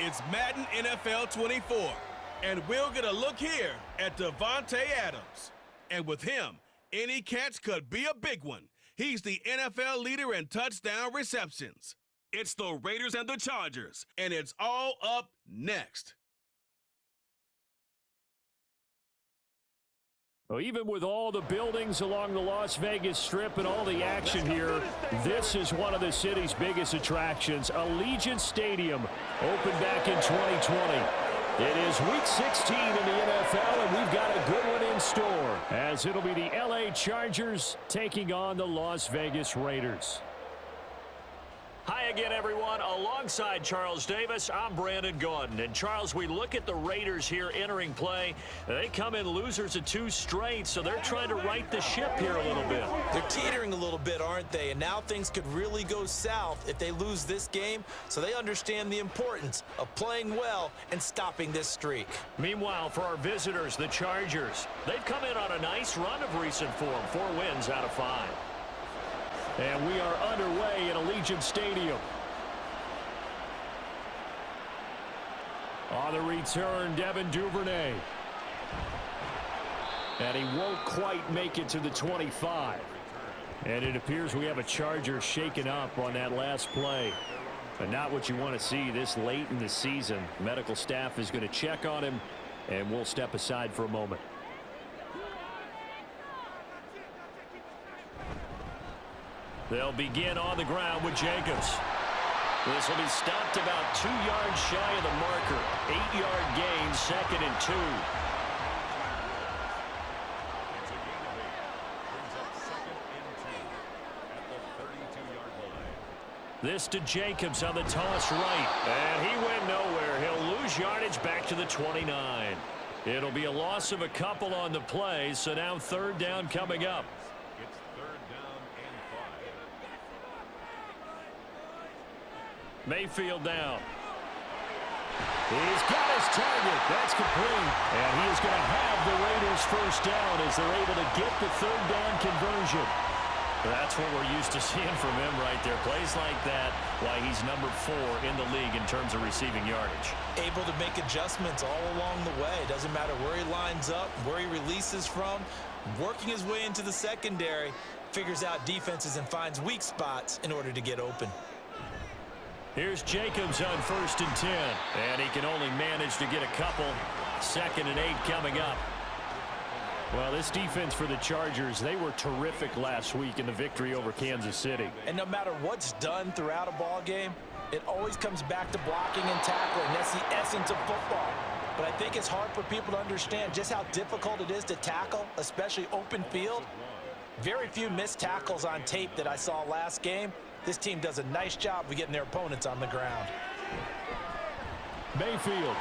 It's Madden NFL 24, and we'll get a look here at Davante Adams. And with him, any catch could be a big one. He's the NFL leader in touchdown receptions. It's the Raiders and the Chargers, and it's all up next. Well, even with all the buildings along the Las Vegas Strip and all the action here, this is one of the city's biggest attractions. Allegiant Stadium opened back in 2020. It is Week 16 in the NFL, and we've got a good one in store, as it'll be the LA Chargers taking on the Las Vegas Raiders. Hi again, everyone. Alongside Charles Davis, I'm Brandon Gaudin. And, Charles, we look at the Raiders here entering play. They come in losers of 2 straight, so they're trying to right the ship here a little bit. They're teetering a little bit, aren't they? And now things could really go south if they lose this game, so they understand the importance of playing well and stopping this streak. Meanwhile, for our visitors, the Chargers, they've come in on a nice run of recent form, 4 wins out of 5. And we are underway at Allegiant Stadium. On the return, Devin Duvernay. And he won't quite make it to the 25. And it appears we have a Charger shaken up on that last play. But not what you want to see this late in the season. Medical staff is going to check on him, and we'll step aside for a moment. They'll begin on the ground with Jacobs. This will be stopped about 2 yards shy of the marker. 8-yard gain, 2nd and 2. This to Jacobs on the toss right. And he went nowhere. He'll lose yardage back to the 29. It'll be a loss of a couple on the play, so now 3rd down coming up. Mayfield down. He's got his target. That's complete. And he is going to have the Raiders first down as they're able to get the 3rd down conversion. That's what we're used to seeing from him right there. Plays like that, why he's number 4 in the league in terms of receiving yardage. Able to make adjustments all along the way. Doesn't matter where he lines up, where he releases from. Working his way into the secondary, figures out defenses and finds weak spots in order to get open. Here's Jacobs on 1st and 10. And he can only manage to get a couple. 2nd and 8 coming up. Well, this defense for the Chargers, they were terrific last week in the victory over Kansas City. And no matter what's done throughout a ball game, it always comes back to blocking and tackling. That's the essence of football. But I think it's hard for people to understand just how difficult it is to tackle, especially open field. Very few missed tackles on tape that I saw last game. This team does a nice job of getting their opponents on the ground. Mayfield.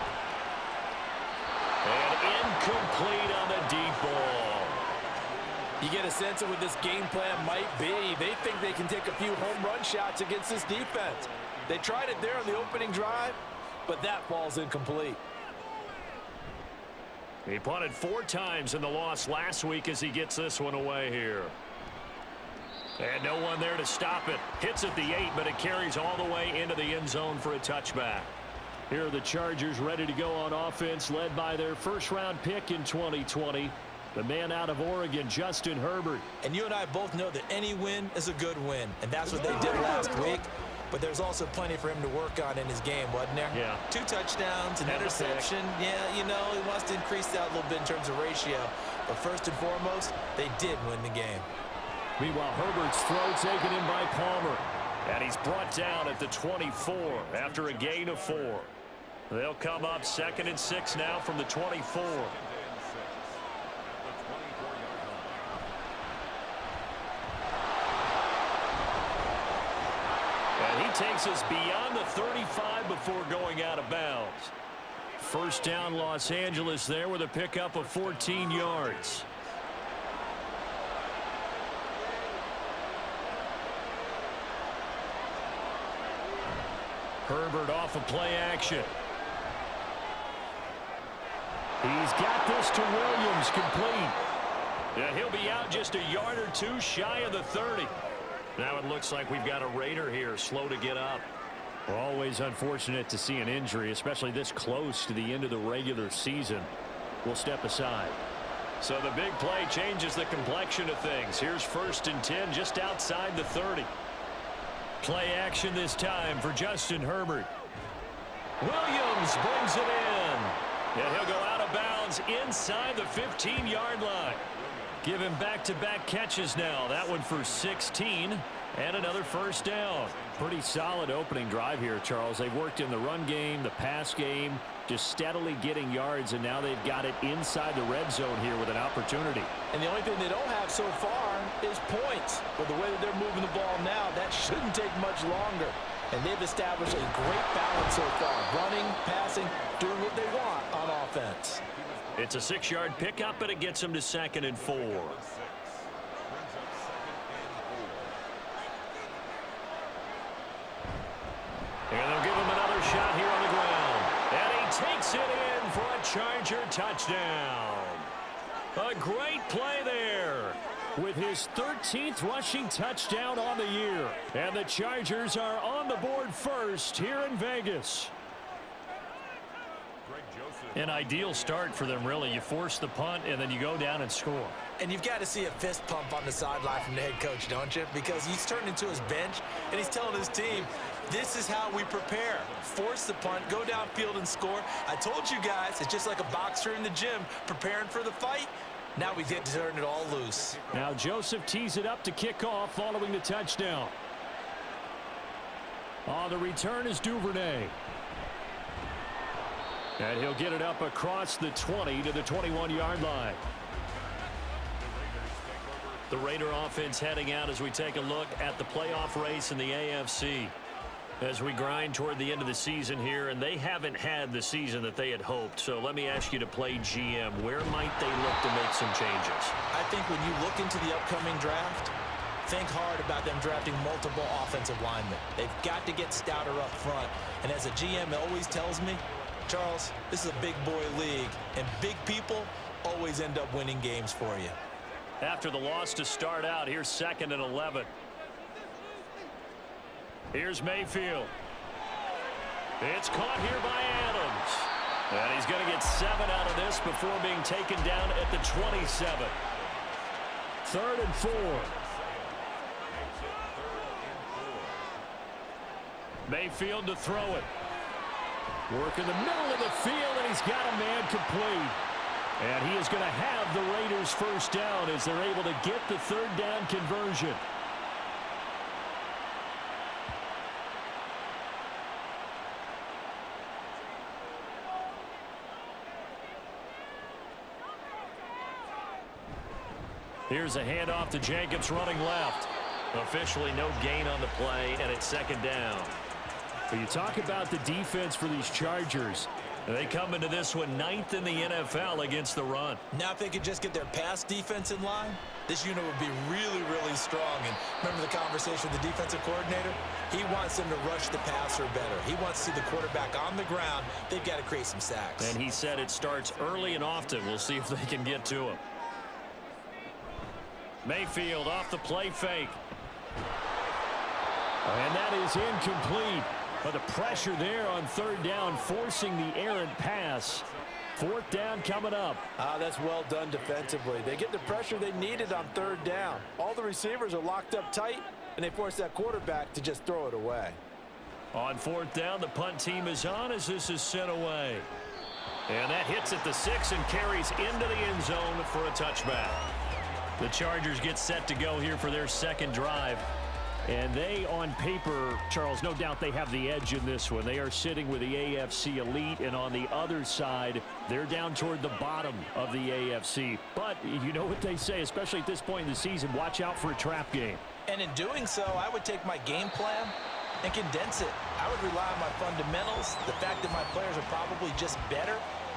And incomplete on the deep ball. You get a sense of what this game plan might be. They think they can take a few home run shots against this defense. They tried it there on the opening drive, but that falls incomplete. He punted 4 times in the loss last week as he gets this one away here. And no one there to stop it. Hits at the 8, but it carries all the way into the end zone for a touchback. Here are the Chargers ready to go on offense, led by their 1st-round pick in 2020, the man out of Oregon, Justin Herbert. And you and I both know that any win is a good win, and that's what they did last week. But there's also plenty for him to work on in his game, wasn't there? Yeah. 2 touchdowns, an interception. Yeah, you know, he wants to increase that a little bit in terms of ratio. But first and foremost, they did win the game. Meanwhile, Herbert's throw taken in by Palmer. And he's brought down at the 24 after a gain of 4. They'll come up 2nd and 6 now from the 24. And he takes us beyond the 35 before going out of bounds. First down, Los Angeles there with a pickup of 14 yards. Herbert off of play action. He's got this to Williams, complete. Yeah, he'll be out just a yard or 2 shy of the 30. Now it looks like we've got a Raider here, slow to get up. Well, always unfortunate to see an injury, especially this close to the end of the regular season. We'll step aside. So the big play changes the complexion of things. Here's 1st and 10 just outside the 30. Play action this time for Justin Herbert. Williams brings it in. And he'll go out of bounds inside the 15-yard line. Give him back-to-back catches now. That one for 16 and another 1st down. Pretty solid opening drive here, Charles. They've worked in the run game, the pass game, just steadily getting yards, and now they've got it inside the red zone here with an opportunity. And the only thing they don't have so far is points. But the way that they're moving the ball now, that shouldn't take much longer. And they've established a great balance so far. Running, passing, doing what they want on offense. It's a 6-yard pickup, and it gets them to 2nd and 4. And they'll give him another shot here on the ground. And he takes it in for a Charger touchdown. A great play there with his 13th rushing touchdown on the year. And the Chargers are on the board first here in Vegas. An ideal start for them, really. You force the punt, and then you go down and score. And you've got to see a fist pump on the sideline from the head coach, don't you? Because he's turned into his bench, and he's telling his team, this is how we prepare. Force the punt, go downfield and score. I told you guys, it's just like a boxer in the gym preparing for the fight. Now we get to turn it all loose. Now Joseph tees it up to kick off following the touchdown. On the return is Duvernay. And he'll get it up across the 20 to the 21-yard line. The Raider offense heading out as we take a look at the playoff race in the AFC. As we grind toward the end of the season here, and they haven't had the season that they had hoped. So let me ask you to play GM. Where might they look to make some changes? I think when you look into the upcoming draft, think hard about them drafting multiple offensive linemen. They've got to get stouter up front. And as a GM always tells me, Charles, this is a big boy league, and big people always end up winning games for you. After the loss to start out, here's 2nd and 11. Here's Mayfield. It's caught here by Adams. And he's going to get 7 out of this before being taken down at the 27. 3rd and 4. Mayfield to throw it. Work in the middle of the field, and he's got a man complete. And he is going to have the Raiders' 1st down as they're able to get the 3rd down conversion. Here's a handoff to Jacobs running left. Officially no gain on the play, and it's 2nd down. But you talk about the defense for these Chargers. They come into this one 9th in the NFL against the run. Now if they could just get their pass defense in line, this unit would be really, really strong. And remember the conversation with the defensive coordinator? He wants them to rush the passer better. He wants to see the quarterback on the ground. They've got to create some sacks. And he said it starts early and often. We'll see if they can get to him. Mayfield off the play fake. And that is incomplete. But the pressure there on 3rd down, forcing the errant pass. 4th down coming up. That's well done defensively. They get the pressure they needed on 3rd down. All the receivers are locked up tight, and they force that quarterback to just throw it away. On 4th down, the punt team is on as this is sent away. And that hits at the 6 and carries into the end zone for a touchback. The Chargers get set to go here for their 2nd drive. And they, on paper, Charles, no doubt they have the edge in this one. They are sitting with the AFC elite, and on the other side, they're down toward the bottom of the AFC. But you know what they say, especially at this point in the season, watch out for a trap game. And in doing so, I would take my game plan and condense it. I would rely on my fundamentals, the fact that my players are probably just better,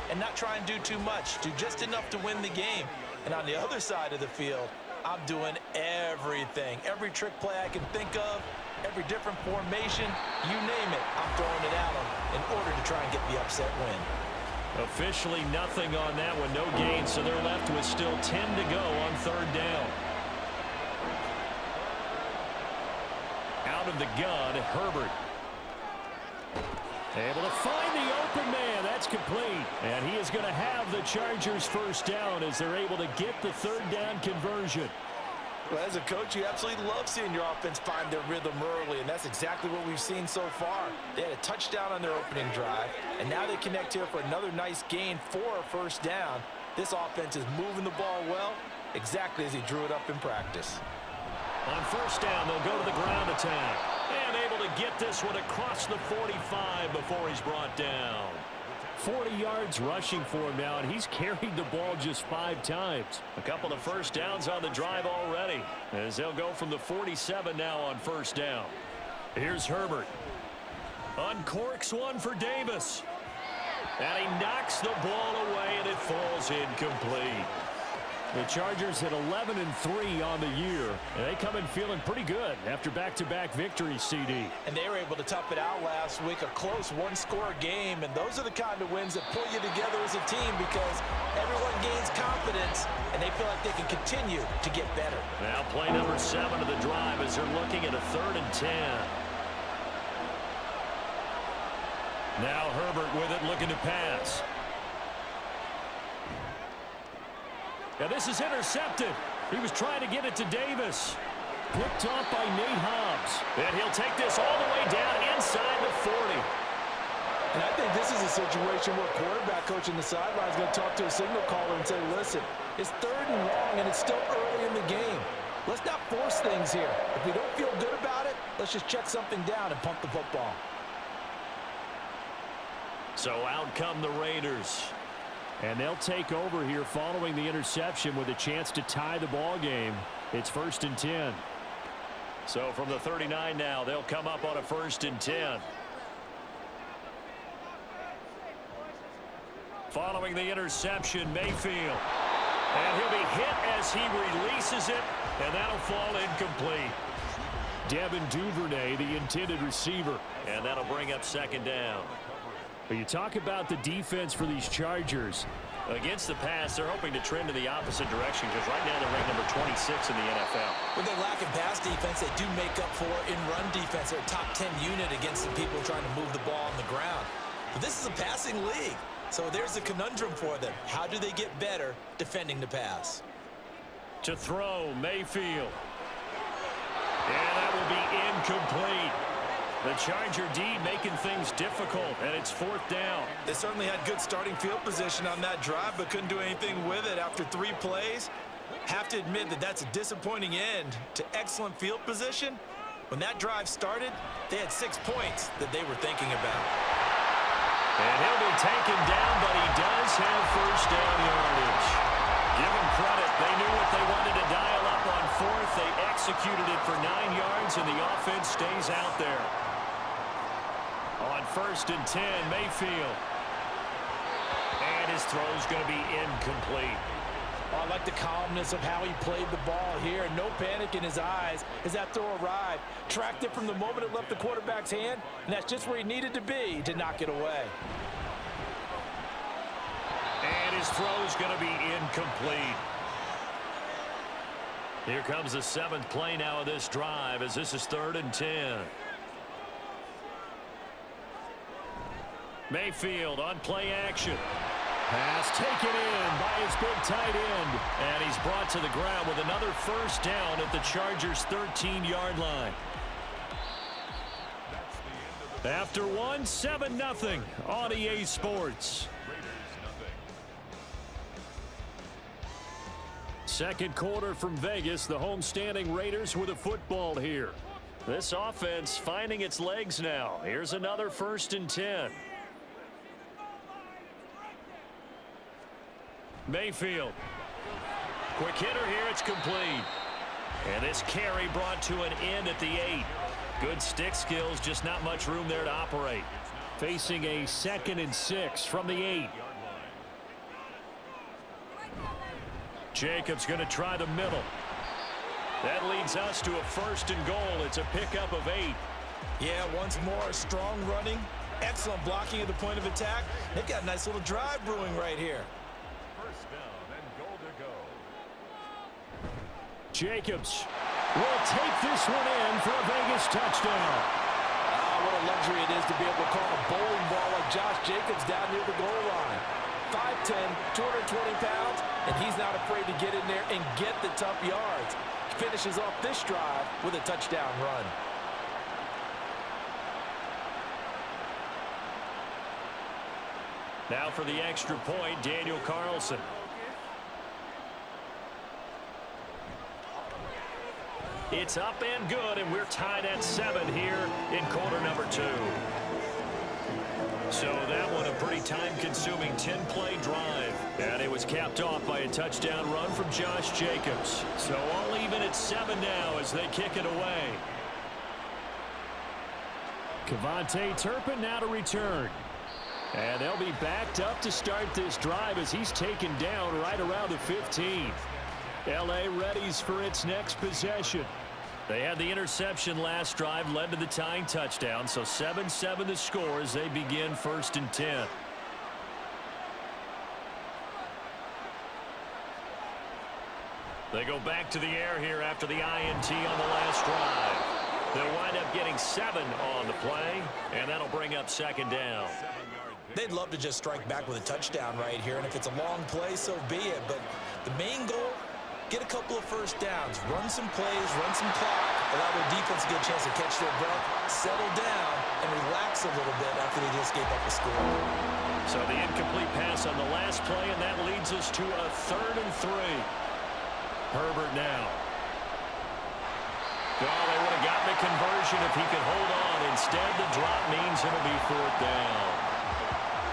and not try and do too much, do just enough to win the game. And on the other side of the field, I'm doing everything. Every trick play I can think of, every different formation, you name it, I'm throwing it at them in order to try and get the upset win. Officially nothing on that one, no gain, so they're left with still 10 to go on 3rd down. Out of the gun, Herbert. Able to find the open man. That's complete. And he is going to have the Chargers first down as they're able to get the third down conversion. Well, as a coach, you absolutely love seeing your offense find their rhythm early, and that's exactly what we've seen so far. They had a touchdown on their opening drive, and now they connect here for another nice gain for a first down. This offense is moving the ball well, exactly as he drew it up in practice. On first down, they'll go to the ground attack. And able to get this one across the 45 before he's brought down. 40 yards rushing for him now, and he's carried the ball just 5 times. A couple of first downs on the drive already, as they'll go from the 47 now on first down. Here's Herbert. Uncorks one for Davis. And he knocks the ball away, and it falls incomplete. The Chargers at 11-3 on the year. And they come in feeling pretty good after back-to-back victories, CD. And they were able to tough it out last week, a close one-score game. And those are the kind of wins that pull you together as a team because everyone gains confidence, and they feel like they can continue to get better. Now play number 7 of the drive as they're looking at a 3rd and 10. Now Herbert with it, looking to pass. Now this is intercepted. He was trying to get it to Davis. Picked off by Nate Hobbs. And he'll take this all the way down inside the 40. And I think this is a situation where quarterback coach in the sideline is going to talk to a signal caller and say, listen, it's 3rd and long and it's still early in the game. Let's not force things here. If we don't feel good about it, let's just check something down and pump the football. So out come the Raiders. And they'll take over here following the interception with a chance to tie the ball game. It's 1st and 10. So from the 39 now, they'll come up on a 1st and 10. Following the interception, Mayfield. And he'll be hit as he releases it, and that'll fall incomplete. Devin Duvernay, the intended receiver. And that'll bring up 2nd down. But you talk about the defense for these Chargers. Against the pass, they're hoping to trend in the opposite direction because right now they're ranked number 26 in the NFL. With their lack of pass defense, they do make up for in run defense. They're a top 10 unit against the people trying to move the ball on the ground. But this is a passing league, so there's a conundrum for them. How do they get better defending the pass? To throw, Mayfield. And that will be incomplete. The Charger D making things difficult, and it's 4th down. They certainly had good starting field position on that drive, but couldn't do anything with it after 3 plays. Have to admit that that's a disappointing end to excellent field position. When that drive started, they had 6 points that they were thinking about. And he'll be taken down, but he does have first down yardage. Give him credit. They knew what they wanted to dial up on 4th. They executed it for 9 yards, and the offense stays out there. On 1st and 10, Mayfield. And his throw's going to be incomplete. Oh, I like the calmness of how he played the ball here. No panic in his eyes as that throw arrived. Tracked it from the moment it left the quarterback's hand, and that's just where he needed to be to knock it away. And his throw's going to be incomplete. Here comes the 7th play now of this drive as this is 3rd and 10. Mayfield on play action. Pass taken in by his big tight end. And he's brought to the ground with another first down at the Chargers' 13-yard line. After 7-0 on EA Sports. Second quarter from Vegas. The homestanding Raiders with a football here. This offense finding its legs now. Here's another 1st and 10. Mayfield. Quick hitter here. It's complete. And this carry brought to an end at the 8. Good stick skills, just not much room there to operate. Facing a 2nd and 6 from the 8. Jacobs going to try the middle. That leads us to a 1st and goal. It's a pickup of 8. Yeah, once more, strong running, excellent blocking at the point of attack. They've got a nice little drive brewing right here. Jacobs will take this one in for a Vegas touchdown. what a luxury it is to be able to call a bowling ball like Josh Jacobs down near the goal line. 5'10", 220 pounds, and he's not afraid to get in there and get the tough yards. He finishes off this drive with a touchdown run. Now for the extra point, Daniel Carlson. It's up and good, and we're tied at 7 here in quarter number 2. So that one a pretty time-consuming 10-play drive. And it was capped off by a touchdown run from Josh Jacobs. So all even at 7 now as they kick it away. KaVontae Turpin now to return. And they'll be backed up to start this drive as he's taken down right around the 15. L.A. readies for its next possession. They had the interception last drive, led to the tying touchdown, so 7-7 the score as they begin 1st and 10. They go back to the air here after the INT on the last drive. They'll wind up getting 7 on the play, and that'll bring up 2nd down. They'd love to just strike back with a touchdown right here, and if it's a long play, so be it. But the main goal, get a couple of first downs, run some plays, run some clock, allow their defense to get a chance to catch their breath, settle down, and relax a little bit after they just gave up a score. So the incomplete pass on the last play, and that leads us to a 3rd and 3. Herbert now. Oh, they would have gotten a conversion if he could hold on. Instead, the drop means it'll be 4th down.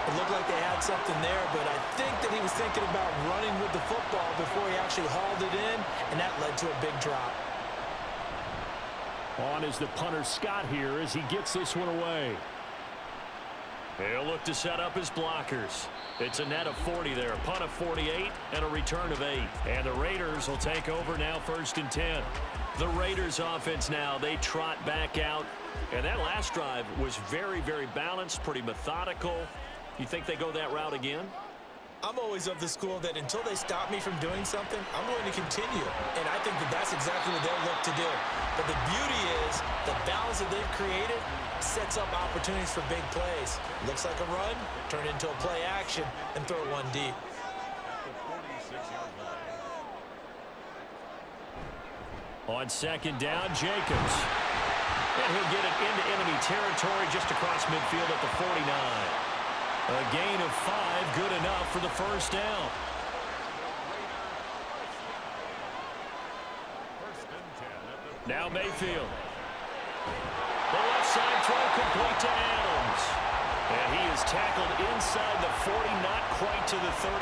It looked like they had something there, but I think that he was thinking about running with the football before he actually hauled it in, and that led to a big drop. On is the punter Scott here as he gets this one away. He'll look to set up his blockers. It's a net of 40 there, a punt of 48, and a return of 8. And the Raiders will take over now 1st and 10. The Raiders offense now, they trot back out. And that last drive was very, very balanced, pretty methodical. You think they go that route again? I'm always of the school that until they stop me from doing something, I'm going to continue. And I think that that's exactly what they'll look to do. But the beauty is the balance that they've created sets up opportunities for big plays. Looks like a run, turn into a play action, and throw one deep. On 2nd down, Jacobs. And he'll get it into enemy territory just across midfield at the 49. A gain of 5, good enough for the 1st down. Now Mayfield. The left side throw complete to Adams. And he is tackled inside the 40, not quite to the 35.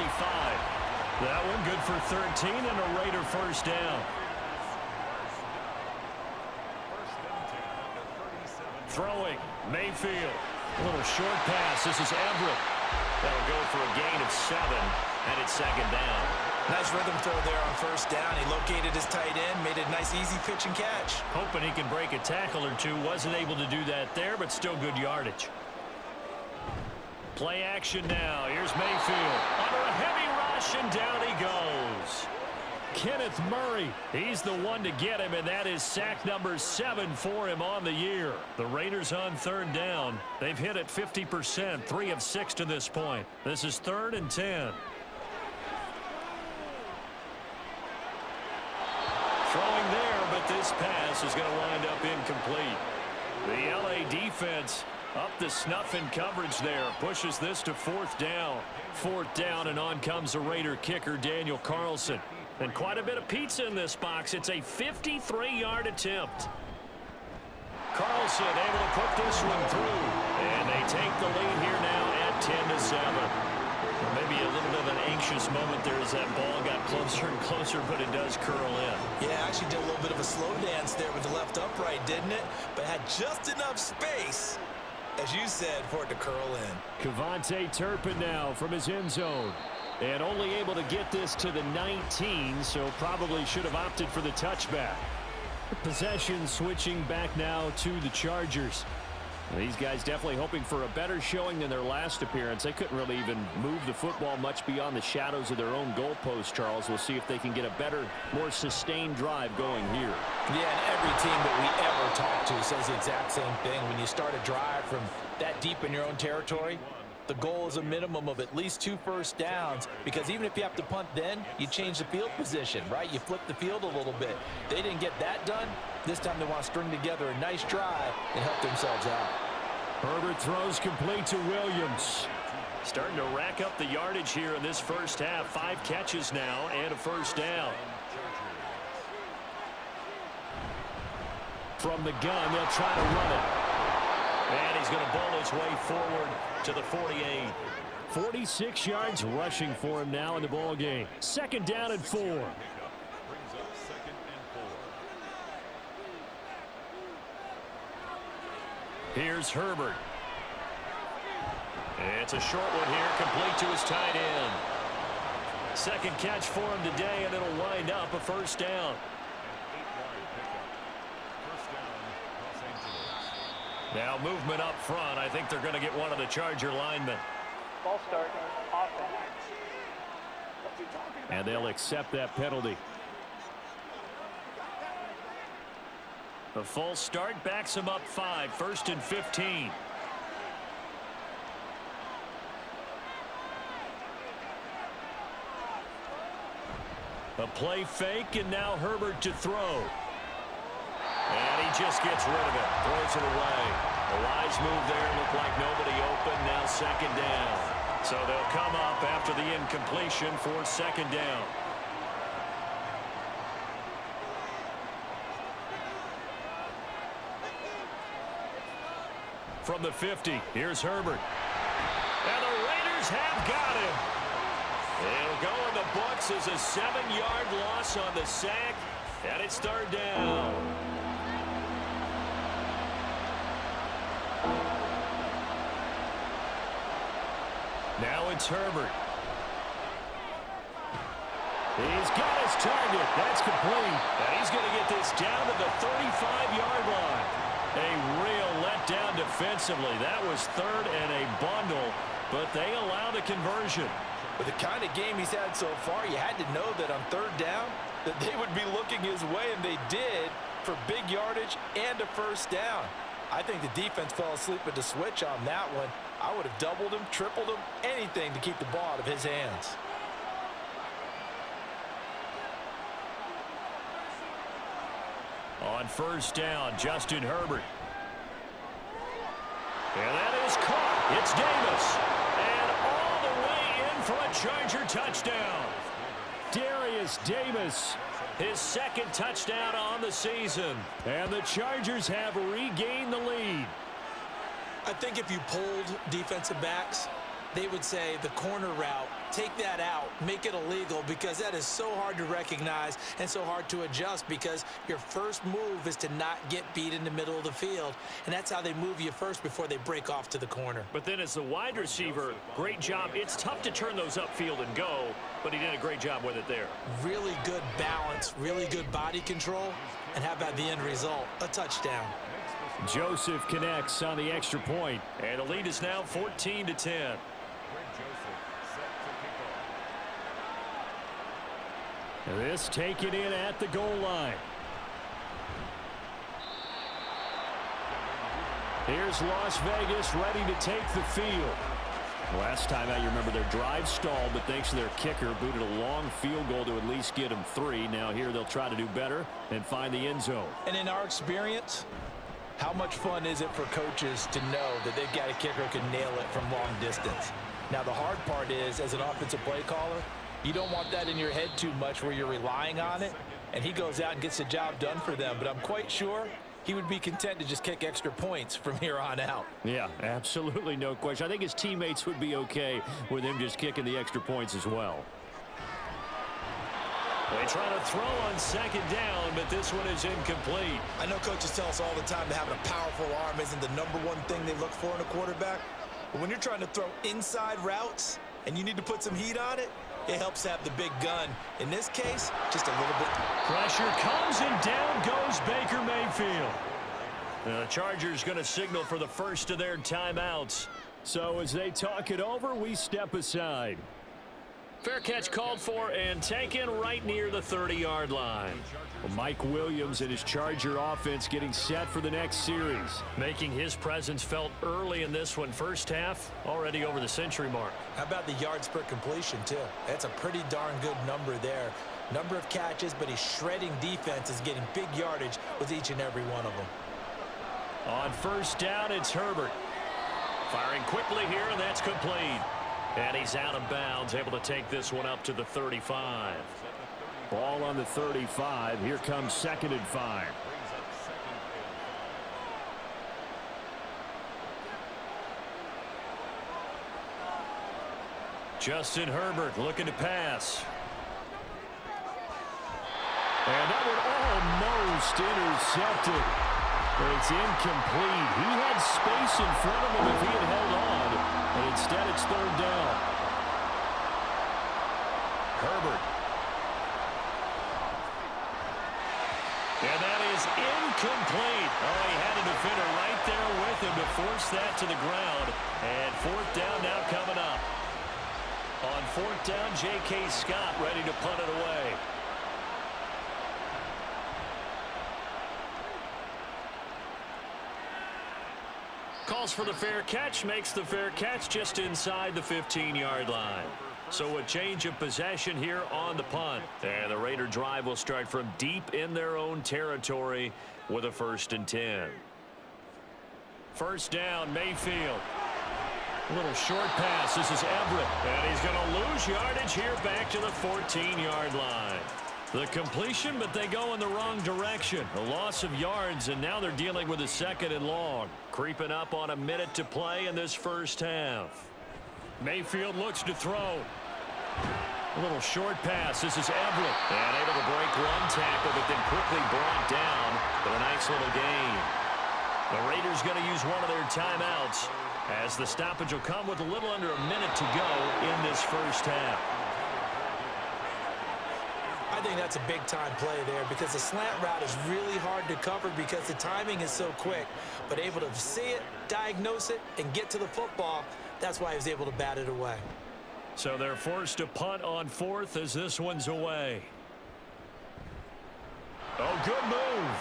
That one good for 13 and a Raider 1st down. Throwing, Mayfield. A little short pass. This is Everett. That'll go for a gain of 7, and it's 2nd down. Nice rhythm throw there on 1st down. He located his tight end, made a nice easy pitch and catch. Hoping he can break a tackle or two. Wasn't able to do that there, but still good yardage. Play action now. Here's Mayfield. Under a heavy rush, and down he goes. Kenneth Murray, he's the one to get him, and that is sack number 7 for him on the year. The Raiders on 3rd down. They've hit it 50%, 3 of 6 to this point. This is 3rd and 10. Throwing there, but this pass is going to wind up incomplete. The L.A. defense up the snuff in coverage there. Pushes this to 4th down. 4th down, and on comes the Raider kicker, Daniel Carlson. And quite a bit of pizza in this box. It's a 53-yard attempt. Carlson able to put this one through. And they take the lead here now at 10-7. Maybe a little bit of an anxious moment there as that ball got closer and closer, but it does curl in. Yeah, actually did a little bit of a slow dance there with the left upright, didn't it? But had just enough space, as you said, for it to curl in. KaVontae Turpin now from his end zone. And only able to get this to the 19, so probably should have opted for the touchback. Possession switching back now to the Chargers. These guys definitely hoping for a better showing than their last appearance. They couldn't really even move the football much beyond the shadows of their own goalpost, Charles. We'll see if they can get a better, more sustained drive going here. Yeah, and every team that we ever talk to says the exact same thing. When you start a drive from that deep in your own territory, the goal is a minimum of at least 2 first downs, because even if you have to punt then, you change the field position, right? You flip the field a little bit. They didn't get that done. This time they want to string together a nice drive and help themselves out. Herbert throws complete to Williams. Starting to rack up the yardage here in this first half. 5 catches now and a first down. From the gun, they'll try to run it. And he's going to bowl his way forward to the 48. 46 yards rushing for him now in the ball game. 2nd down and 4. Here's Herbert. It's a short one here, complete to his tight end. 2nd catch for him today, and it'll wind up a first down. Now movement up front. I think they're going to get one of the Charger linemen. Ball start, offense. And they'll accept that penalty. The full start backs him up 5. 1st and 15. A play fake, and now Herbert to throw. And he just gets rid of it. Throws it away. A wise move there. Looked like nobody open. Now 2nd down. So they'll come up after the incompletion for 2nd down. From the 50, here's Herbert. And the Raiders have got him. It'll go in the books as a 7-yard loss on the sack, and it's 3rd down. Now it's Herbert. He's got his target. That's complete. And he's going to get this down to the 35-yard line. A real letdown defensively. That was 3rd and a bundle, but they allow the conversion. With the kind of game he's had so far, you had to know that on 3rd down that they would be looking his way, and they did, for big yardage and a first down. I think the defense fell asleep at the switch on that one. I would have doubled him, tripled him, anything to keep the ball out of his hands. On 1st down, Justin Herbert. And that is caught. It's Davis. And all the way in for a Charger touchdown. Darius Davis, his 2nd touchdown on the season. And the Chargers have regained the lead. I think if you polled defensive backs, they would say the corner route, take that out, make it illegal, because that is so hard to recognize and so hard to adjust, because your first move is to not get beat in the middle of the field, and that's how they move you first before they break off to the corner. But then as the wide receiver, great job. It's tough to turn those upfield and go, but he did a great job with it there. Really good balance, really good body control, and how about the end result? A touchdown. Joseph connects on the extra point, and the lead is now 14-10. This taken in at the goal line. Here's Las Vegas ready to take the field. Last time out, you remember their drive stalled, but thanks to their kicker, booted a long field goal to at least get them 3. Now here they'll try to do better and find the end zone. And in our experience, how much fun is it for coaches to know that they've got a kicker who can nail it from long distance? Now the hard part is, as an offensive play caller, you don't want that in your head too much where you're relying on it, and he goes out and gets the job done for them. But I'm quite sure he would be content to just kick extra points from here on out. Yeah, absolutely, no question. I think his teammates would be okay with him just kicking the extra points as well. They try to throw on 2nd down, but this one is incomplete. I know coaches tell us all the time that having a powerful arm isn't the #1 thing they look for in a quarterback. But when you're trying to throw inside routes and you need to put some heat on it, it helps have the big gun. In this case, just a little bit. Pressure comes, and down goes Baker Mayfield. The Chargers going to signal for the first of their timeouts. So as they talk it over, we step aside. Fair catch called for and taken right near the 30-yard line. Well, Mike Williams and his Charger offense getting set for the next series. Making his presence felt early in this one. First half, already over the century mark. How about the yards per completion, too? That's a pretty darn good number there. Number of catches, but he's shredding defenses, getting big yardage with each and every one of them. On first down, it's Herbert. Firing quickly here, and that's complete. And he's out of bounds, able to take this one up to the 35. Ball on the 35. Here comes 2nd and 5. Justin Herbert looking to pass. And that one almost intercepted. But it's incomplete. He had space in front of him if he had held on. And instead it's 3rd down. Herbert. And that is incomplete. Oh, he had a defender right there with him to force that to the ground. And 4th down now coming up. On 4th down, J.K. Scott ready to punt it away. Calls for the fair catch, makes the fair catch just inside the 15-yard line. So a change of possession here on the punt. And the Raider drive will start from deep in their own territory with a 1st and 10. First down, Mayfield. A little short pass. This is Everett. And he's going to lose yardage here back to the 14-yard line. The completion, but they go in the wrong direction. A loss of yards, and now they're dealing with a 2nd and long. Creeping up on a minute to play in this first half. Mayfield looks to throw. A little short pass. This is Everett. And able to break one tackle, but then quickly brought down. But a nice little gain. The Raiders going to use one of their timeouts, as the stoppage will come with a little under a minute to go in this first half. I think that's a big-time play there because the slant route is really hard to cover because the timing is so quick. But able to see it, diagnose it, and get to the football, that's why he was able to bat it away. So they're forced to punt on 4th as this one's away. Oh, good move.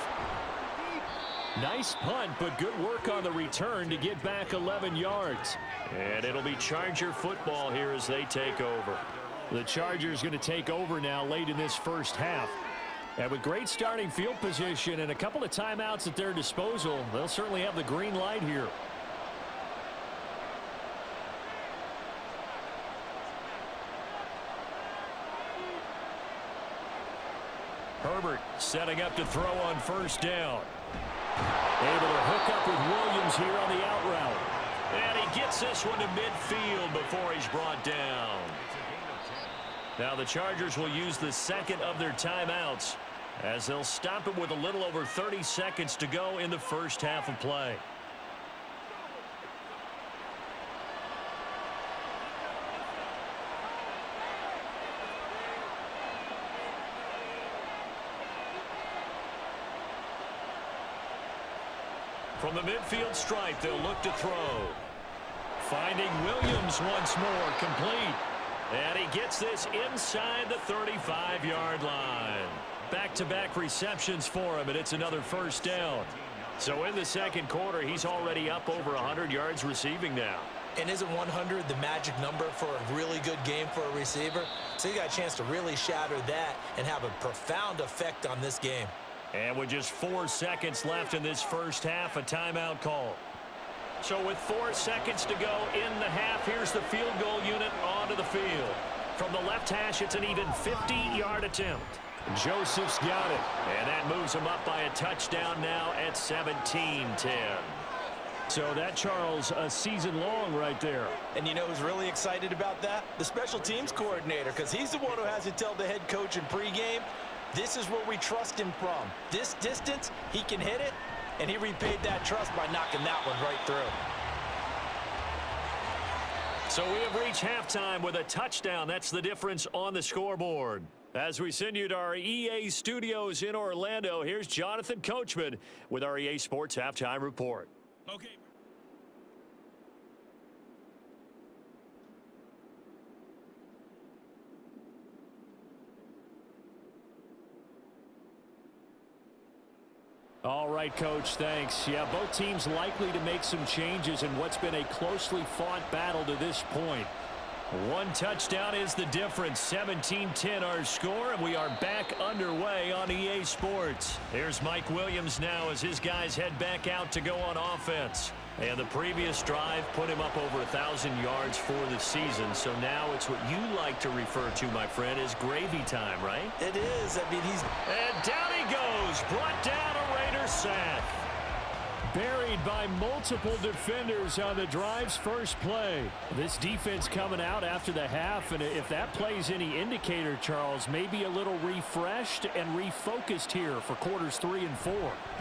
Nice punt, but good work on the return to get back 11 yards. And it'll be Charger football here as they take over. The Chargers going to take over now late in this first half. And with great starting field position and a couple of timeouts at their disposal, they'll certainly have the green light here. Herbert setting up to throw on first down. Able to hook up with Williams here on the out route. And he gets this one to midfield before he's brought down. Now the Chargers will use the 2nd of their timeouts as they'll stop it with a little over 30 seconds to go in the first half of play. From the midfield stripe, they'll look to throw. Finding Williams once more, complete. And he gets this inside the 35-yard line. Back-to-back receptions for him, and it's another first down. So in the second quarter, he's already up over 100 yards receiving now. And isn't 100 the magic number for a really good game for a receiver? So you got a chance to really shatter that and have a profound effect on this game. And with just 4 seconds left in this first half, a timeout call. So with 4 seconds to go in the half, here's the field goal unit onto the field. From the left hash, it's an even 50-yard attempt. Joseph's got it, and that moves him up by a touchdown now at 17-10. So that, Charles, a season long right there. And you know who's really excited about that? The special teams coordinator, because he's the one who has to tell the head coach in pregame, this is where we trust him from. This distance, he can hit it. And he repaid that trust by knocking that one right through. So we have reached halftime with a touchdown. That's the difference on the scoreboard. As we send you to our EA studios in Orlando, here's Jonathan Coachman with our EA Sports Halftime Report. Okay. All right, Coach, thanks. Yeah, both teams likely to make some changes in what's been a closely fought battle to this point. One touchdown is the difference. 17-10 our score, and we are back underway on EA Sports. Here's Mike Williams now as his guys head back out to go on offense. And the previous drive put him up over 1,000 yards for the season. So now it's what you like to refer to, my friend, as gravy time, right? It is. I mean, And down he goes. Brought down a Raider sack. Buried by multiple defenders on the drive's first play. This defense coming out after the half, and if that plays any indicator, Charles, maybe a little refreshed and refocused here for quarters 3 and 4.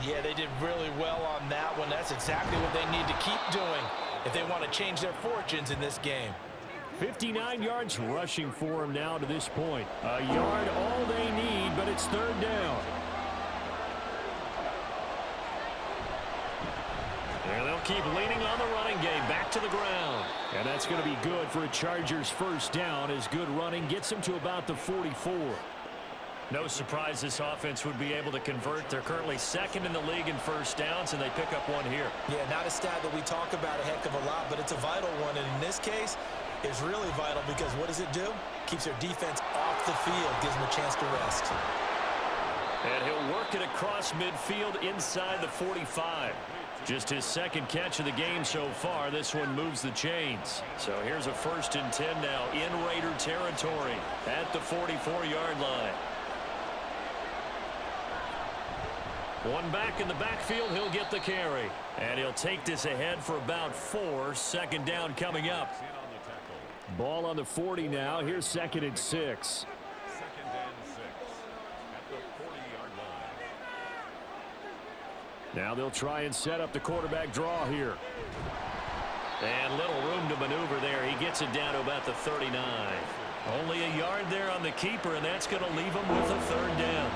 Yeah, they did really well on that one. That's exactly what they need to keep doing if they want to change their fortunes in this game. 59 yards rushing for him now to this point. A yard all they need, but it's third down. And they'll keep leaning on the running game back to the ground. And that's going to be good for a Chargers first down as good running gets them to about the 44. No surprise this offense would be able to convert. They're currently second in the league in first downs, and they pick up one here. Yeah, not a stat that we talk about a heck of a lot, but it's a vital one. And in this case, it's really vital because what does it do? Keeps their defense off the field, gives them a chance to rest. And he'll work it across midfield inside the 45. Just his second catch of the game so far. This one moves the chains. So here's a 1st and 10 now in Raider territory at the 44-yard line. One back in the backfield. He'll get the carry. And he'll take this ahead for about 4. Second down coming up. Ball on the 40 now. Here's 2nd and 6. Now they'll try and set up the quarterback draw here. And little room to maneuver there. He gets it down to about the 39. Only a yard there on the keeper, and that's going to leave him with a third down.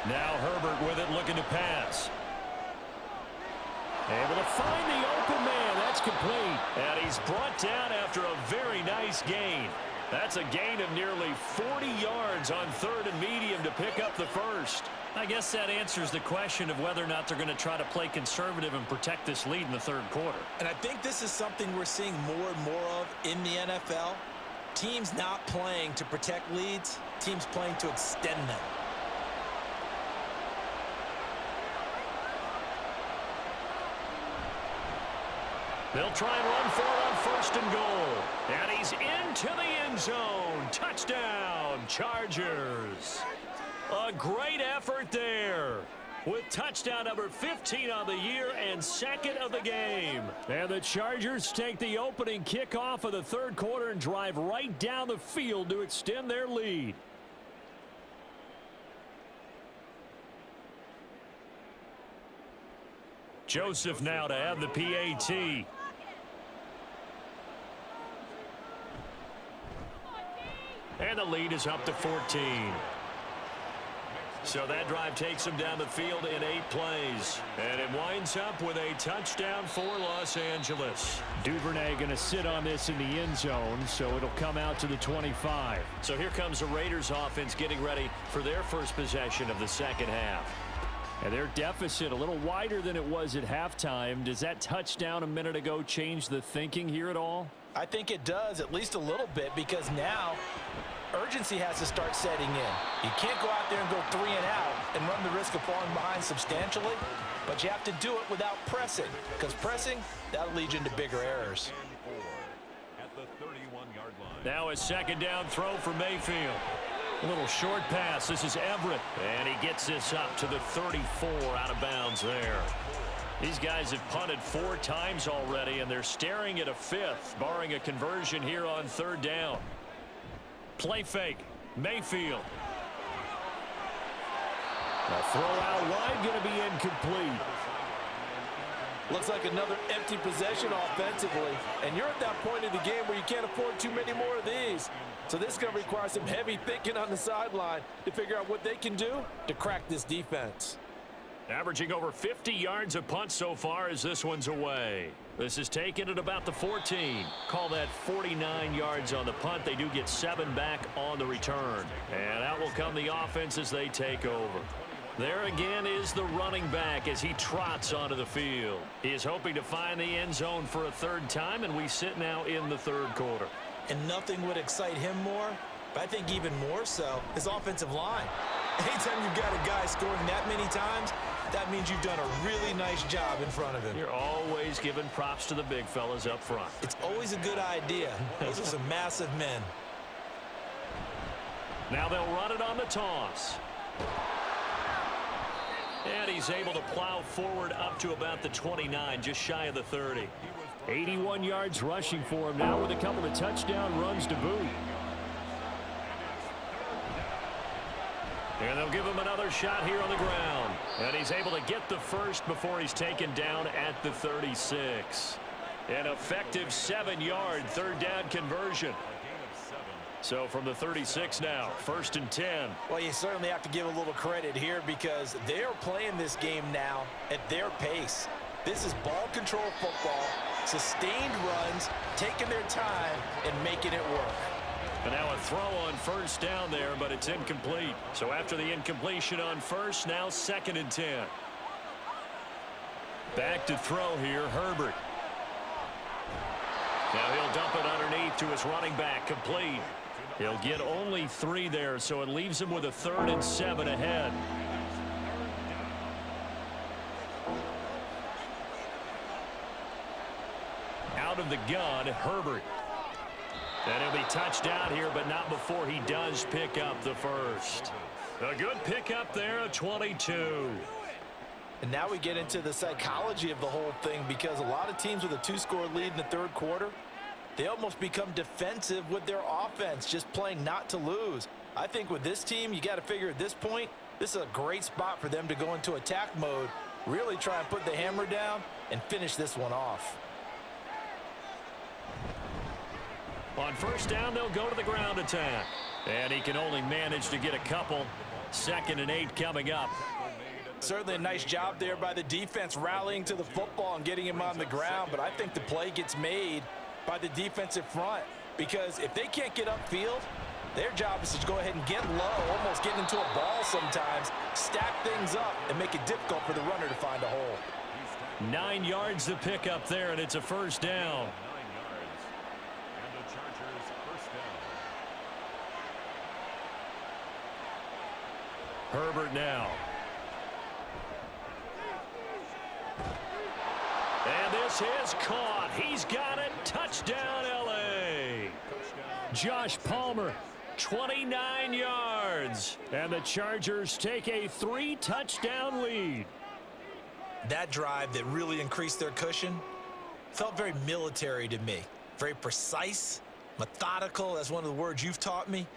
Now Herbert with it, looking to pass. Able to find the open man. That's complete. And he's brought down after a very nice gain. That's a gain of nearly 40 yards on 3rd and medium to pick up the first. I guess that answers the question of whether or not they're going to try to play conservative and protect this lead in the 3rd quarter. And I think this is something we're seeing more and more of in the NFL. Teams not playing to protect leads, teams playing to extend them. They'll try and run for it on 1st and goal. And he's into the end zone. Touchdown, Chargers. A great effort there with touchdown number 15 on the year and 2nd of the game. And the Chargers take the opening kickoff of the 3rd quarter and drive right down the field to extend their lead. Joseph now to have the PAT. And the lead is up to 14. So that drive takes them down the field in 8 plays. And it winds up with a touchdown for Los Angeles. Duvernay going to sit on this in the end zone, so it'll come out to the 25. So here comes the Raiders offense getting ready for their first possession of the 2nd half. And their deficit a little wider than it was at halftime. Does that touchdown a minute ago change the thinking here at all? I think it does, at least a little bit, because now urgency has to start setting in. You can't go out there and go 3 and out and run the risk of falling behind substantially, but you have to do it without pressing, because pressing, that'll lead you into bigger errors. Now a 2nd down throw for Mayfield. A little short pass. This is Everett. And he gets this up to the 34 out of bounds there. These guys have punted 4 times already, and they're staring at a 5th, barring a conversion here on 3rd down. Play fake. Mayfield. The throw out wide going to be incomplete. Looks like another empty possession offensively. And you're at that point in the game where you can't afford too many more of these. So this is going to require some heavy thinking on the sideline to figure out what they can do to crack this defense. Averaging over 50 yards a punt so far as this one's away. This is taken at about the 14. Call that 49 yards on the punt. They do get 7 back on the return. And out will come the offense as they take over. There again is the running back as he trots onto the field. He is hoping to find the end zone for a third time, and we sit now in the third quarter. And nothing would excite him more, but I think even more so, his offensive line. Anytime you've got a guy scoring that many times, that means you've done a really nice job in front of him. You're always giving props to the big fellas up front. It's always a good idea. Those are some massive men. Now they'll run it on the toss. And he's able to plow forward up to about the 29, just shy of the 30. 81 yards rushing for him now with a couple of touchdown runs to boot. And they'll give him another shot here on the ground. And he's able to get the first before he's taken down at the 36. An effective 7-yard third down conversion. So from the 36 now, 1st and 10. Well, you certainly have to give a little credit here because they're playing this game now at their pace. This is ball control football, sustained runs, taking their time, and making it work. And now a throw on 1st down there, but it's incomplete. So after the incompletion on 1st, now 2nd and 10. Back to throw here, Herbert. Now he'll dump it underneath to his running back, complete. He'll get only 3 there, so it leaves him with a 3rd and 7 ahead. Out of the gun, Herbert. And he'll be touched down here, but not before he does pick up the first. A good pickup there, a 22. And now we get into the psychology of the whole thing because a lot of teams with a 2-score lead in the third quarter, they almost become defensive with their offense, just playing not to lose. I think with this team, you got to figure at this point, this is a great spot for them to go into attack mode, really try and put the hammer down and finish this one off. On 1st down, they'll go to the ground attack. And he can only manage to get a couple. 2nd and 8 coming up. Certainly a nice job there by the defense rallying to the football and getting him on the ground, but I think the play gets made by the defensive front because if they can't get upfield, their job is to go ahead and get low, almost get into a ball sometimes, stack things up, and make it difficult for the runner to find a hole. 9 yards to pick up there, and it's a 1st down. Herbert now. And this is caught. He's got it. Touchdown, L.A. Josh Palmer, 29 yards. And the Chargers take a 3-touchdown lead. That drive that really increased their cushion felt very military to me. Very precise, methodical. That's one of the words you've taught me.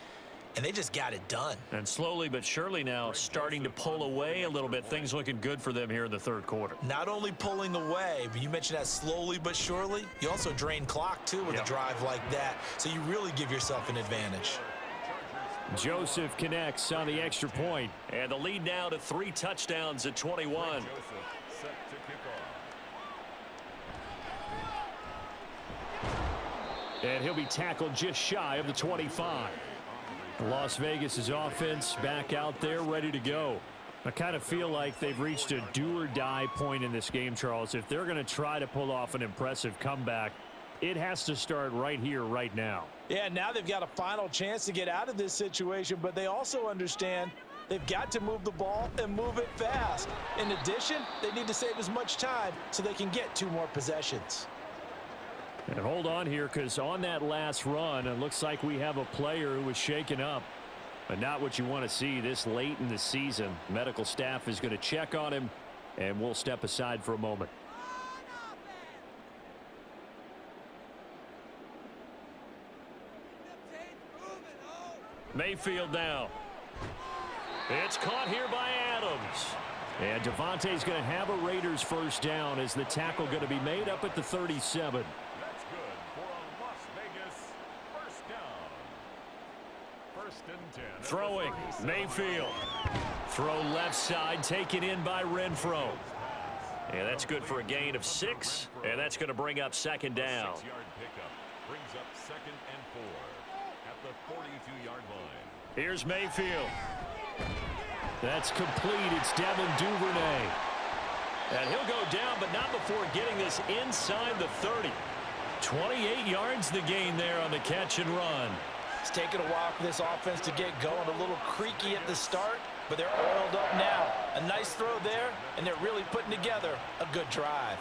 And they just got it done. And slowly but surely now starting to pull away a little bit. Things looking good for them here in the third quarter. Not only pulling away, but you mentioned that slowly but surely. You also drain clock, too, with a drive like that. So you really give yourself an advantage. Joseph connects on the extra point. And the lead now to 3 touchdowns at 21. And he'll be tackled just shy of the 25. Las Vegas's offense back out there ready to go. I kind of feel like they've reached a do-or-die point in this game, Charles. If they're going to try to pull off an impressive comeback, it has to start right here, right now. Yeah, now they've got a final chance to get out of this situation, but they also understand they've got to move the ball and move it fast. In addition, they need to save as much time so they can get 2 more possessions. And hold on here, because on that last run, it looks like we have a player who was shaken up. But not what you want to see this late in the season. Medical staff is going to check on him, and we'll step aside for a moment. Mayfield now. It's caught here by Adams. And Devontae's going to have a Raiders first down as the tackle going to be made up at the 37. That's good for a Las Vegas first down. First and 10. Throwing, Mayfield. Throw left side, taken in by Renfro. And that's good for a gain of 6, and that's going to bring up second down. 6-yard pickup brings up 2nd and 4 at the 42-yard line. Here's Mayfield. That's complete. It's Devin Duvernay. And he'll go down, but not before getting this inside the 30. 28 yards the gain there on the catch and run. It's taken a while for this offense to get going. A little creaky at the start, but they're oiled up now. A nice throw there, and they're really putting together a good drive.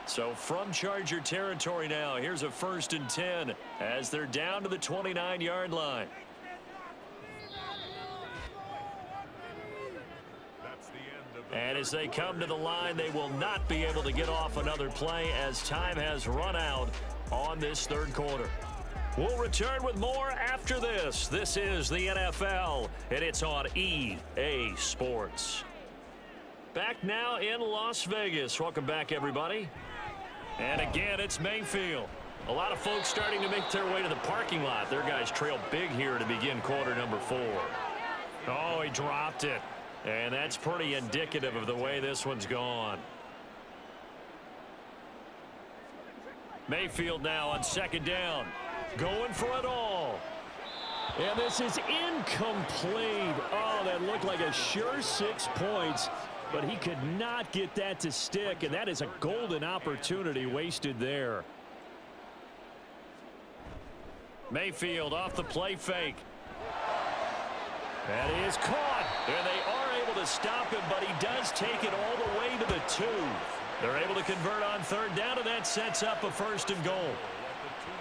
So from Charger territory now, here's a 1st and 10 as they're down to the 29-yard line. And as they come to the line, they will not be able to get off another play as time has run out on this 3rd quarter. We'll return with more after this. This is the NFL, and it's on EA Sports. Back now in Las Vegas. Welcome back, everybody. And again, it's Mayfield. A lot of folks starting to make their way to the parking lot. Their guys trail big here to begin quarter number 4. Oh, he dropped it. And that's pretty indicative of the way this one's gone. Mayfield now on 2nd down. Going for it all. And this is incomplete. Oh, that looked like a sure 6 points. But he could not get that to stick. And that is a golden opportunity wasted there. Mayfield off the play fake. That is caught. And they are able to stop him, but he does take it all the way to the 2. They're able to convert on 3rd down, and that sets up a 1st and goal.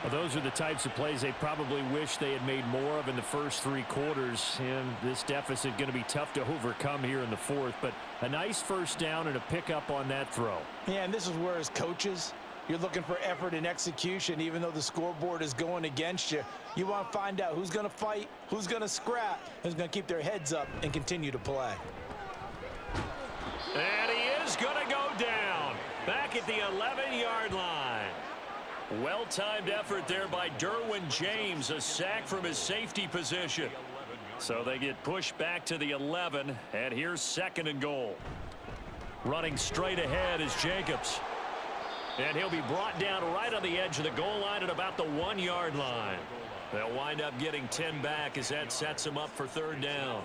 Well, those are the types of plays they probably wish they had made more of in the first 3 quarters. And this deficit going to be tough to overcome here in the 4th. But a nice 1st down and a pickup on that throw. Yeah, and this is where as coaches, you're looking for effort and execution. Even though the scoreboard is going against you, you want to find out who's going to fight, who's going to scrap, who's going to keep their heads up and continue to play. And he is going to go down back at the 11-yard line. Well-timed effort there by Derwin James, a sack from his safety position. So they get pushed back to the 11, and here's 2nd and goal. Running straight ahead is Jacobs. And he'll be brought down right on the edge of the goal line at about the 1-yard line. They'll wind up getting 10 back as that sets them up for 3rd down.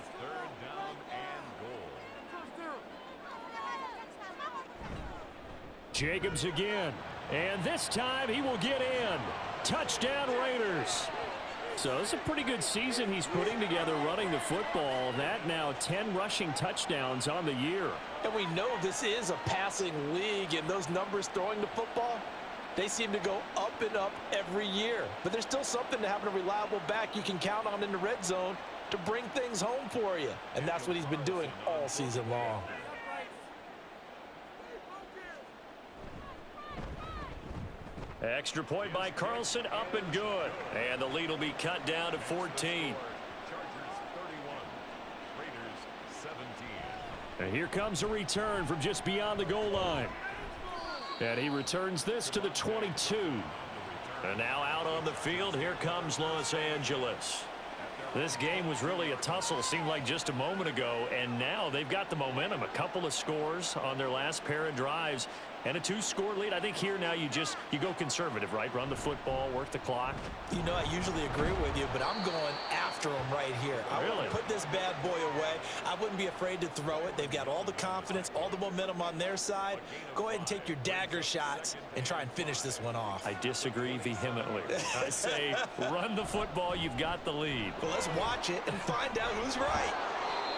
Jacobs again. And this time he will get in. Touchdown Raiders. So it's a pretty good season he's putting together running the football. That now 10 rushing touchdowns on the year. And we know this is a passing league, and those numbers throwing the football, they seem to go up and up every year. But there's still something to having a reliable back you can count on in the red zone to bring things home for you. And that's what he's been doing all season long. Extra point by Carlson, up and good. And the lead will be cut down to 14. Chargers 31, Raiders 17. And here comes a return from just beyond the goal line. And he returns this to the 22. And now out on the field, here comes Los Angeles. This game was really a tussle, seemed like just a moment ago, and now they've got the momentum. A couple of scores on their last pair of drives and a 2-score lead. I think here now you go conservative, right? Run the football, work the clock. You know, I usually agree with you, but I'm going after them right here. I want to put this bad boy away. I wouldn't be afraid to throw it. They've got all the confidence, all the momentum on their side. Go ahead and take your dagger shots and try and finish this one off. I disagree vehemently. I say run the football. You've got the lead. Well, let's watch it and find out who's right.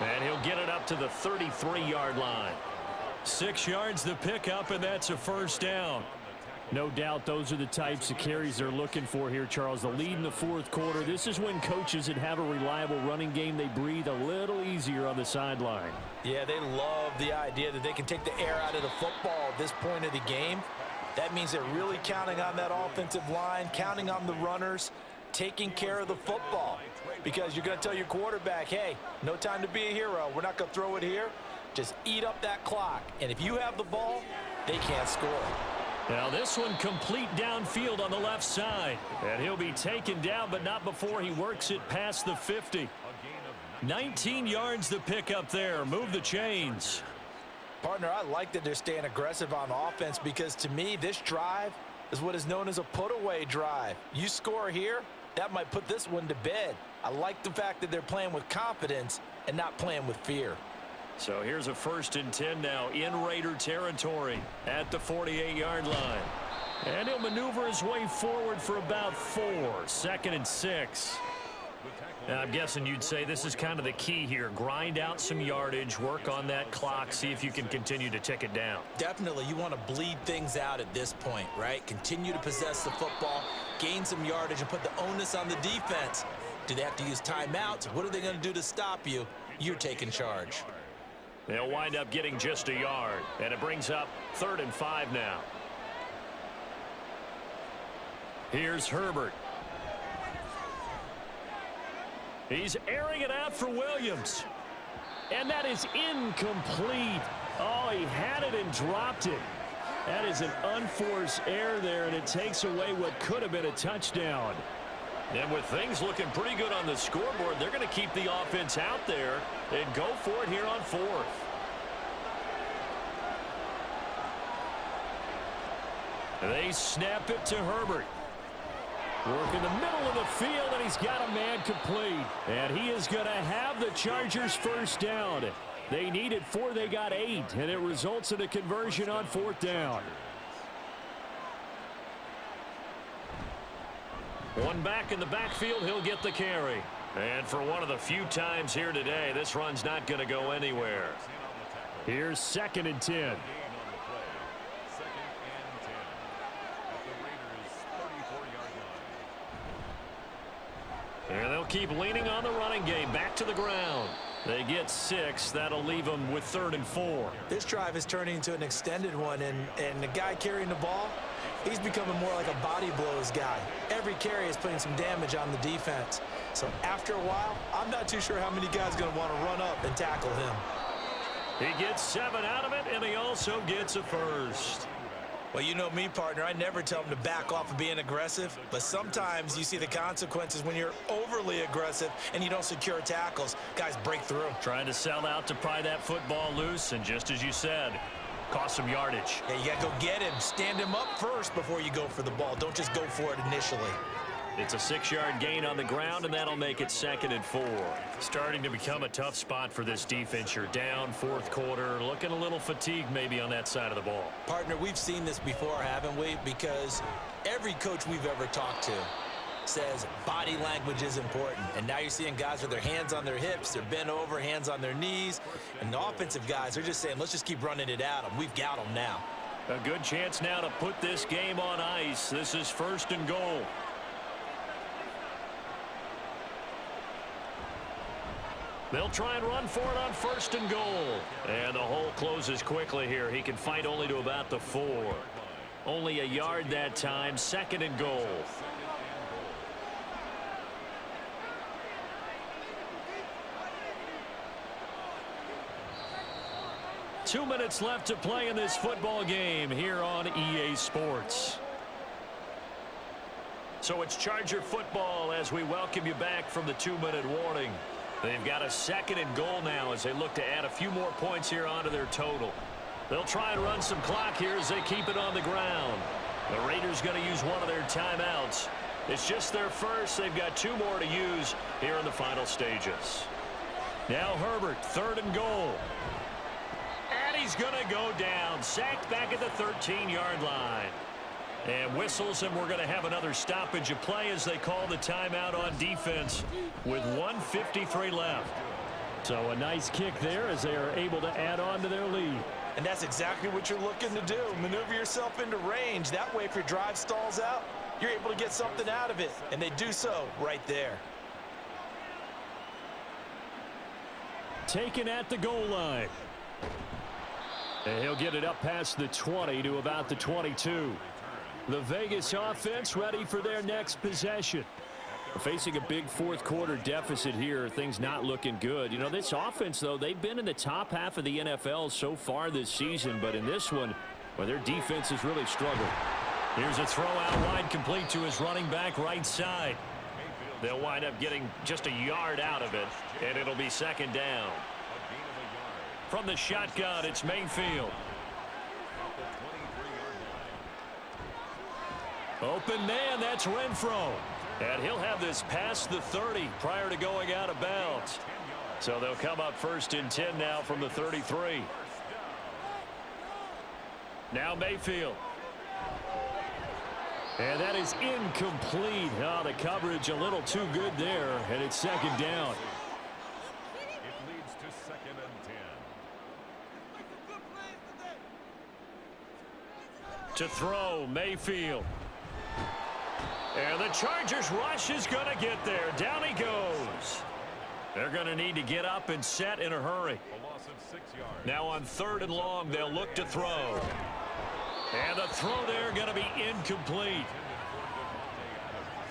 And he'll get it up to the 33-yard line. 6 yards the pickup, and that's a 1st down. No doubt those are the types of carries they're looking for here, Charles. The lead in the 4th quarter. This is when coaches that have a reliable running game, they breathe a little easier on the sideline. Yeah, they love the idea that they can take the air out of the football at this point of the game. That means they're really counting on that offensive line, counting on the runners. taking care of the football. Because you're going to tell your quarterback, hey, no time to be a hero. We're not going to throw it here. Just eat up that clock. And if you have the ball, they can't score. Now this one complete downfield on the left side. And he'll be taken down, but not before he works it past the 50. 19 yards to pick up there. Move the chains. Partner, I like that they're staying aggressive on offense because to me, this drive is what is known as a put-away drive. You score here, that might put this one to bed. I like the fact that they're playing with confidence and not playing with fear. So here's a 1st and 10 now in Raider territory at the 48-yard line. And he'll maneuver his way forward for about 4. 2nd and 6. Now, I'm guessing you'd say this is kind of the key here. Grind out some yardage, work on that clock, see if you can continue to tick it down. Definitely, you want to bleed things out at this point, right? Continue to possess the football, gain some yardage, and put the onus on the defense. Do they have to use timeouts? What are they going to do to stop you? You're taking charge. They'll wind up getting just a yard, and it brings up 3rd and 5 now. Here's Herbert. He's airing it out for Williams. And that is incomplete. Oh, he had it and dropped it. That is an unforced error there, and it takes away what could have been a touchdown. And with things looking pretty good on the scoreboard, they're going to keep the offense out there and go for it here on 4th. They snap it to Herbert. Work in the middle of the field, and he's got a man complete. And he is going to have the Chargers 1st down. They needed 4, they got 8, and it results in a conversion on 4th down. One back in the backfield, he'll get the carry. And for one of the few times here today, this run's not going to go anywhere. Here's 2nd and 10. And they'll keep leaning on the running game. Back to the ground. They get 6. That'll leave them with 3rd and 4. This drive is turning into an extended one, and the guy carrying the ball, he's becoming more like a body blows guy. Every carry is putting some damage on the defense. So after a while, I'm not too sure how many guys are going to want to run up and tackle him. He gets 7 out of it, and he also gets a 1st. Well, you know me, partner. I never tell them to back off of being aggressive, but sometimes you see the consequences when you're overly aggressive and you don't secure tackles. Guys break through. Trying to sell out to pry that football loose, and just as you said, cost some yardage. Yeah, you got to go get him. Stand him up first before you go for the ball. Don't just go for it initially. It's a 6-yard gain on the ground, and that'll make it 2nd and 4. Starting to become a tough spot for this defense. You're down 4th quarter, looking a little fatigued maybe on that side of the ball. Partner, we've seen this before, haven't we? Because every coach we've ever talked to says body language is important. And now you're seeing guys with their hands on their hips, they're bent over, hands on their knees. And the offensive guys are just saying, let's just keep running it at them. We've got them now. A good chance now to put this game on ice. This is 1st and goal. They'll try and run for it on 1st and goal. And the hole closes quickly here. He can fight only to about the 4. Only a yard that time. 2nd and goal. Two minutes left to play in this football game here on EA Sports. So it's Charger football as we welcome you back from the 2-minute warning. They've got a 2nd and goal now as they look to add a few more points here onto their total. They'll try and run some clock here as they keep it on the ground. The Raiders going to use one of their timeouts. It's just their first. They've got 2 more to use here in the final stages. Now Herbert, 3rd and goal. And he's going to go down. Sacked back at the 13-yard line. And whistles, and we're going to have another stoppage of play as they call the timeout on defense with 1:53 left. So a nice kick there as they are able to add on to their lead. And that's exactly what you're looking to do. Maneuver yourself into range. That way, if your drive stalls out, you're able to get something out of it. And they do so right there. Taken at the goal line. And he'll get it up past the 20 to about the 22. The Vegas offense ready for their next possession. Facing a big fourth-quarter deficit here, things not looking good. You know, this offense, though, they've been in the top half of the NFL so far this season, but in this one, well, their defense has really struggled. Here's a throw out wide, complete to his running back right side. They'll wind up getting just a yard out of it, and it'll be second down. From the shotgun, it's Mayfield. Open man, that's Renfro. And he'll have this past the 30 prior to going out of bounds. So they'll come up 1st and 10 now from the 33. Now Mayfield. And that is incomplete. Oh, the coverage a little too good there, and it's second down. It leads to 2nd and 10. To throw, Mayfield. And the Chargers rush is going to get there. Down he goes. They're going to need to get up and set in a hurry. A loss of 6 yards. Now on 3rd and long, they'll look to throw. And the throw there going to be incomplete.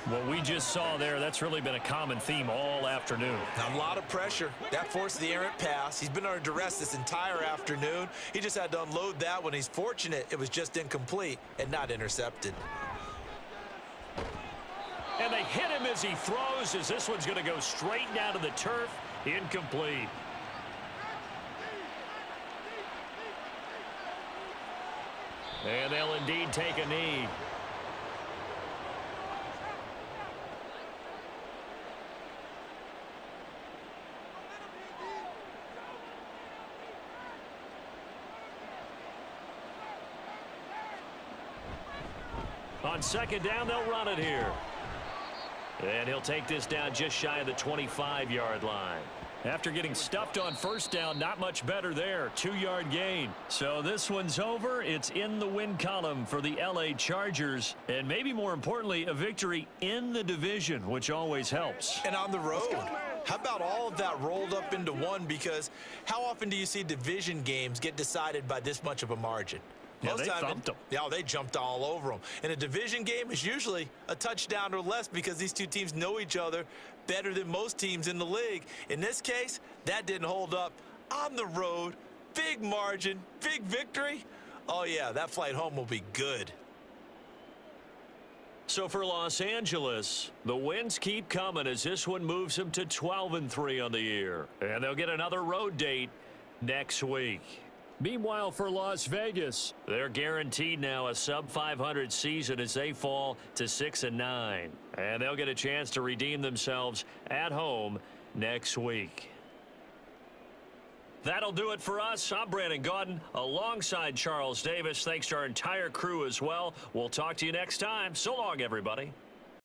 What we just saw there, that's really been a common theme all afternoon. A lot of pressure. That forced the errant pass. He's been under duress this entire afternoon. He just had to unload that one. He's fortunate it was just incomplete and not intercepted. And they hit him as he throws, as this one's going to go straight down to the turf. Incomplete. And they'll indeed take a knee. On 2nd down, they'll run it here. And he'll take this down just shy of the 25-yard line. After getting stuffed on 1st down, not much better there. 2-yard gain. So this one's over. It's in the win column for the L.A. Chargers. And maybe more importantly, a victory in the division, which always helps. And on the road. How about all of that rolled up into one? Because how often do you see division games get decided by this much of a margin? Yeah, they thumped them. Yeah, they jumped all over them. And a division game is usually a touchdown or less because these two teams know each other better than most teams in the league. In this case, that didn't hold up. On the road, big margin, big victory. Oh, yeah, that flight home will be good. So for Los Angeles, the wins keep coming as this one moves them to 12-3 on the year. And they'll get another road date next week. Meanwhile, for Las Vegas, they're guaranteed now a sub-500 season as they fall to 6-9. And they'll get a chance to redeem themselves at home next week. That'll do it for us. I'm Brandon Gaudin alongside Charles Davis. Thanks to our entire crew as well. We'll talk to you next time. So long, everybody.